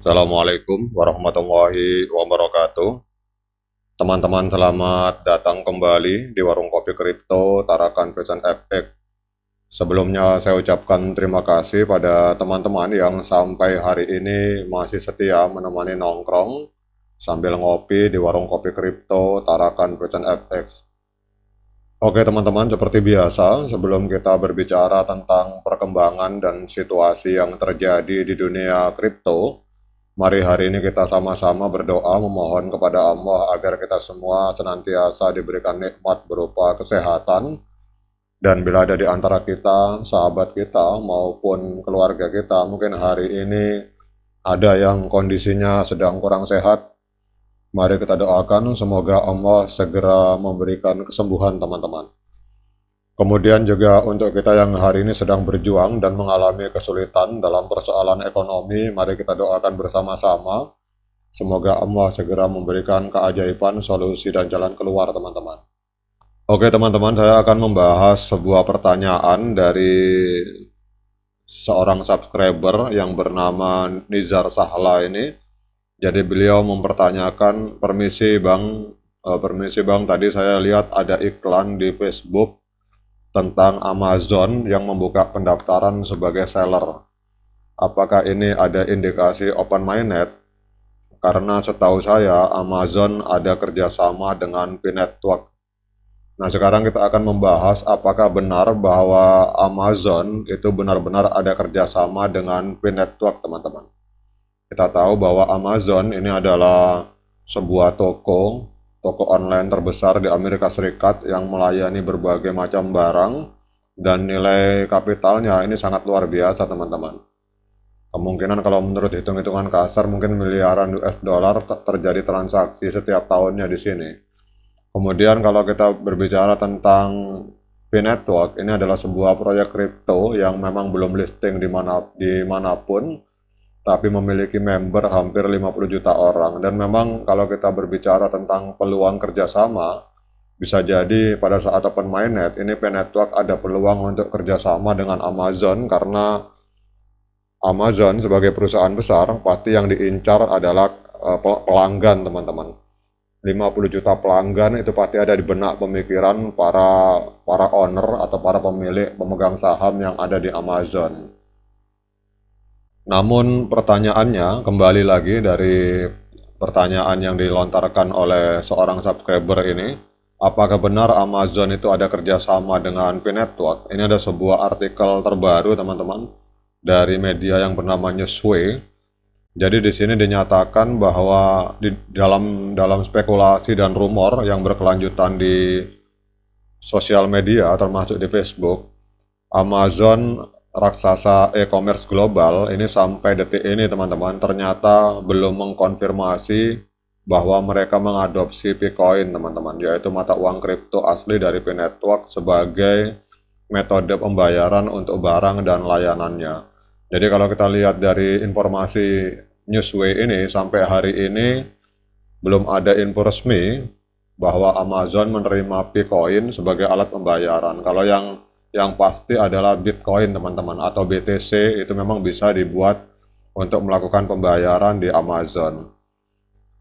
Assalamualaikum warahmatullahi wabarakatuh. Teman-teman selamat datang kembali di Warung Kopi Kripto Tarakan Vision FX. Sebelumnya saya ucapkan terima kasih pada teman-teman yang sampai hari ini masih setia menemani nongkrong sambil ngopi di Warung Kopi Kripto Tarakan Vision FX. Oke teman-teman, seperti biasa, sebelum kita berbicara tentang perkembangan dan situasi yang terjadi di dunia kripto, mari hari ini kita sama-sama berdoa memohon kepada Allah agar kita semua senantiasa diberikan nikmat berupa kesehatan, dan bila ada di antara kita, sahabat kita maupun keluarga kita, mungkin hari ini ada yang kondisinya sedang kurang sehat, mari kita doakan semoga Allah segera memberikan kesembuhan teman-teman. Kemudian juga untuk kita yang hari ini sedang berjuang dan mengalami kesulitan dalam persoalan ekonomi, mari kita doakan bersama-sama. Semoga Allah segera memberikan keajaiban, solusi, dan jalan keluar teman-teman. Oke teman-teman, saya akan membahas sebuah pertanyaan dari seorang subscriber yang bernama Nizar Sahla ini. Jadi beliau mempertanyakan, permisi bang, tadi saya lihat ada iklan di Facebook tentang Amazon yang membuka pendaftaran sebagai seller. Apakah ini ada indikasi open minded? Karena setahu saya Amazon ada kerjasama dengan P-Network. Nah sekarang kita akan membahas apakah benar bahwa Amazon itu benar-benar ada kerjasama dengan P-Network teman-teman. Kita tahu bahwa Amazon ini adalah sebuah toko online terbesar di Amerika Serikat yang melayani berbagai macam barang, dan nilai kapitalnya ini sangat luar biasa teman-teman. Kemungkinan kalau menurut hitung-hitungan kasar mungkin miliaran US dollar terjadi transaksi setiap tahunnya di sini. Kemudian kalau kita berbicara tentang P-Network, ini adalah sebuah proyek kripto yang memang belum listing dimanapun, tapi memiliki member hampir 50 juta orang. Dan memang kalau kita berbicara tentang peluang kerjasama, bisa jadi pada saat open mainnet ini P-Network ada peluang untuk kerjasama dengan Amazon, karena Amazon sebagai perusahaan besar pasti yang diincar adalah pelanggan teman-teman. 50 juta pelanggan itu pasti ada di benak pemikiran para owner atau para pemegang saham yang ada di Amazon. Namun pertanyaannya, kembali lagi dari pertanyaan yang dilontarkan oleh seorang subscriber ini, apakah benar Amazon itu ada kerjasama dengan P-Network? Ini ada sebuah artikel terbaru teman-teman dari media yang bernama Newsway. Jadi di sini dinyatakan bahwa di dalam spekulasi dan rumor yang berkelanjutan di sosial media termasuk di Facebook, Amazon raksasa e-commerce global ini sampai detik ini teman-teman ternyata belum mengkonfirmasi bahwa mereka mengadopsi Bitcoin teman-teman, yaitu mata uang kripto asli dari P-Network sebagai metode pembayaran untuk barang dan layanannya. Jadi kalau kita lihat dari informasi Newsway ini, sampai hari ini belum ada info resmi bahwa Amazon menerima Bitcoin sebagai alat pembayaran. Kalau yang pasti adalah Bitcoin teman-teman, atau BTC itu memang bisa dibuat untuk melakukan pembayaran di Amazon.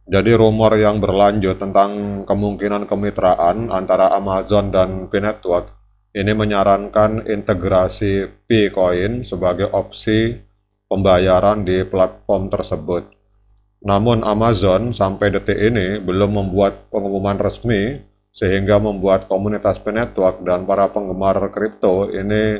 Jadi rumor yang berlanjut tentang kemungkinan kemitraan antara Amazon dan P-Network ini menyarankan integrasi Bitcoin sebagai opsi pembayaran di platform tersebut. Namun Amazon sampai detik ini belum membuat pengumuman resmi, sehingga membuat komunitas P-Network dan para penggemar kripto ini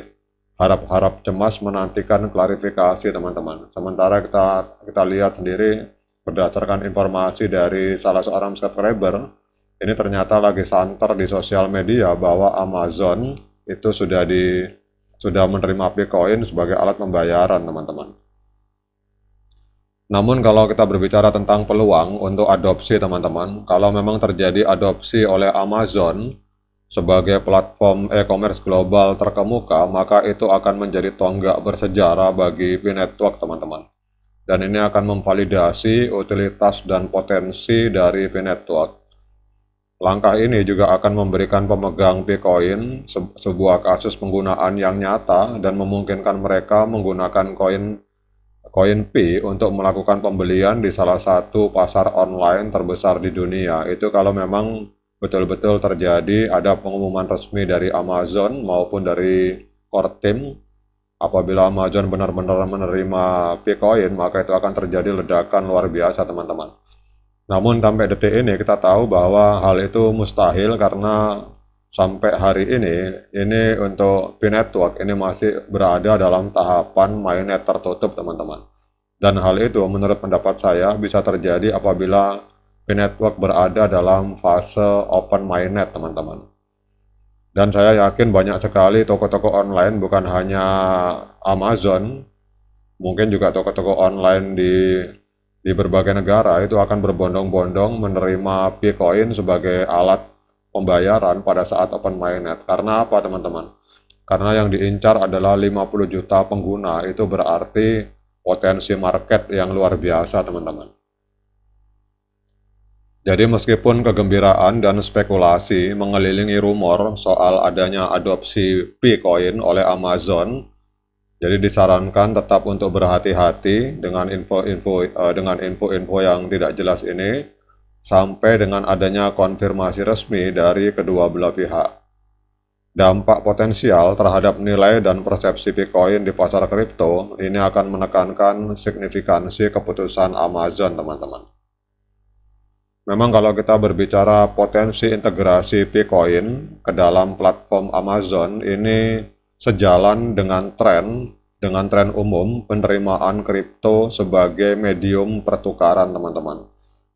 harap-harap cemas menantikan klarifikasi teman-teman. Sementara kita lihat sendiri berdasarkan informasi dari salah seorang subscriber, ini ternyata lagi santer di sosial media bahwa Amazon itu sudah menerima Bitcoin sebagai alat pembayaran teman-teman. Namun kalau kita berbicara tentang peluang untuk adopsi teman-teman, kalau memang terjadi adopsi oleh Amazon sebagai platform e-commerce global terkemuka, maka itu akan menjadi tonggak bersejarah bagi P-Network teman-teman. Dan ini akan memvalidasi utilitas dan potensi dari P-Network. Langkah ini juga akan memberikan pemegang Bitcoin sebuah kasus penggunaan yang nyata dan memungkinkan mereka menggunakan koin koin Pi untuk melakukan pembelian di salah satu pasar online terbesar di dunia. Itu kalau memang betul-betul terjadi ada pengumuman resmi dari Amazon maupun dari core team. Apabila Amazon benar-benar menerima Bitcoin, maka itu akan terjadi ledakan luar biasa, teman-teman. Namun sampai detik ini kita tahu bahwa hal itu mustahil karena sampai hari ini untuk Pi Network ini masih berada dalam tahapan mainnet tertutup, teman-teman. Dan hal itu menurut pendapat saya bisa terjadi apabila Pi Network berada dalam fase open mainnet, teman-teman. Dan saya yakin banyak sekali toko-toko online, bukan hanya Amazon, mungkin juga toko-toko online di berbagai negara itu akan berbondong-bondong menerima Bitcoin sebagai alat pembayaran pada saat open mainnet. Karena apa, teman-teman? Karena yang diincar adalah 50 juta pengguna, itu berarti potensi market yang luar biasa, teman-teman. Jadi meskipun kegembiraan dan spekulasi mengelilingi rumor soal adanya adopsi Bitcoin oleh Amazon, jadi disarankan tetap untuk berhati-hati dengan info-info yang tidak jelas ini sampai dengan adanya konfirmasi resmi dari kedua belah pihak. Dampak potensial terhadap nilai dan persepsi Bitcoin di pasar kripto ini akan menekankan signifikansi keputusan Amazon, teman-teman. Memang kalau kita berbicara potensi integrasi Bitcoin ke dalam platform Amazon ini sejalan dengan tren umum penerimaan kripto sebagai medium pertukaran, teman-teman.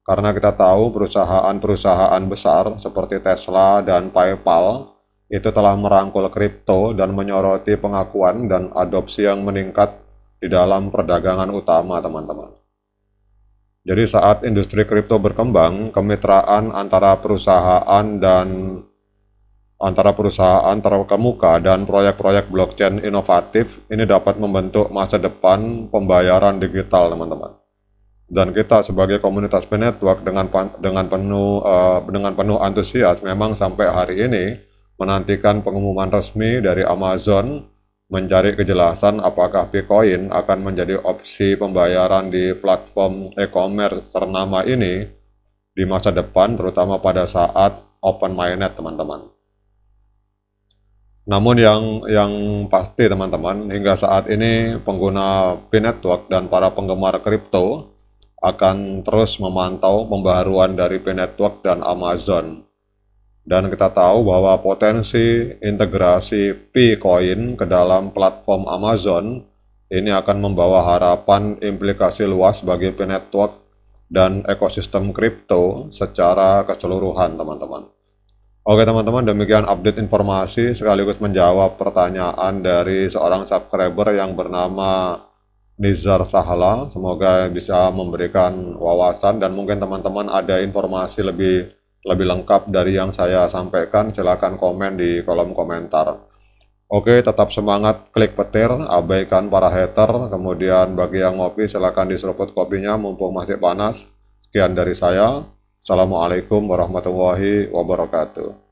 Karena kita tahu perusahaan-perusahaan besar seperti Tesla dan PayPal itu telah merangkul kripto dan menyoroti pengakuan dan adopsi yang meningkat di dalam perdagangan utama, teman-teman. Jadi saat industri kripto berkembang, kemitraan antara perusahaan terkemuka dan proyek-proyek blockchain inovatif ini dapat membentuk masa depan pembayaran digital, teman-teman. Dan kita sebagai komunitas Pi Network dengan penuh antusias memang sampai hari ini menantikan pengumuman resmi dari Amazon mencari kejelasan apakah Bitcoin akan menjadi opsi pembayaran di platform e-commerce ternama ini di masa depan, terutama pada saat open mainnet, teman-teman. Namun yang pasti, teman-teman, hingga saat ini pengguna Pi Network dan para penggemar kripto akan terus memantau pembaharuan dari Pi Network dan Amazon. Dan kita tahu bahwa potensi integrasi Bitcoin ke dalam platform Amazon ini akan membawa harapan implikasi luas bagi Pi Network dan ekosistem kripto secara keseluruhan, teman-teman. Oke, teman-teman, demikian update informasi sekaligus menjawab pertanyaan dari seorang subscriber yang bernama Nizar Sahla. Semoga bisa memberikan wawasan dan mungkin teman-teman ada informasi lebih lengkap dari yang saya sampaikan, silakan komen di kolom komentar. Oke, tetap semangat, klik petir, abaikan para hater, kemudian bagi yang ngopi silakan diseruput kopinya mumpung masih panas. Sekian dari saya. Assalamualaikum warahmatullahi wabarakatuh.